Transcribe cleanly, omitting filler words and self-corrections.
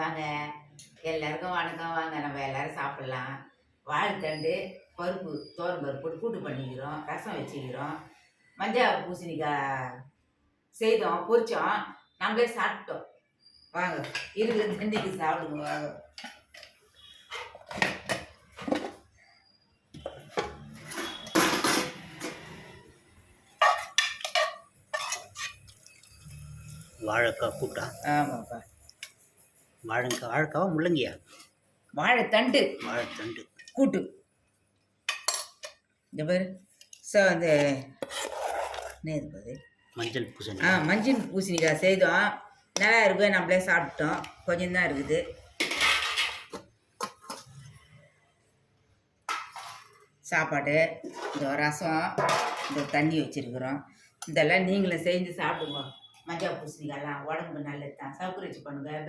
வாங்க எல்லாருக்கும் வணக்கம். வாங்க நம்ம எல்லாரும் சாப்பிட்லாம். வாழைத்தண்டு பருப்பு பருப்பு போட்டு கூட்டு பண்ணிக்கிறோம், ரசம் வச்சுக்கிறோம், மஞ்சள் பூசணிக்காய் செய்தோம், பொரிச்சோம், நம்மளே சாப்பிட்டோம். வாங்க இருக்கிற தண்ணிக்கு சாப்பிடுங்க. வாங்க. வாழைக்காய் கூட்டா? ஆமாப்பா. வாழைக்காவா முள்ளங்கியா? வாழைத்தண்டு கூட்டு. இந்த பேர் அந்த மஞ்சள் பூசணி. மஞ்சள் பூசணிக்காய் செய்தோம், நல்லா இருக்கு, நம்மளே சாப்பிட்டோம். கொஞ்சம் தான் இருக்குது. சாப்பாடு, இந்த ரசம், இந்த தண்ணி வச்சுருக்குறோம். இதெல்லாம் நீங்களும் செஞ்சு சாப்பிடுங்க. மஞ்சள் பூசணிக்காய்லாம் உடம்புக்கு நல்லது தான். சவுக்கு வச்சு பண்ணுங்கள்.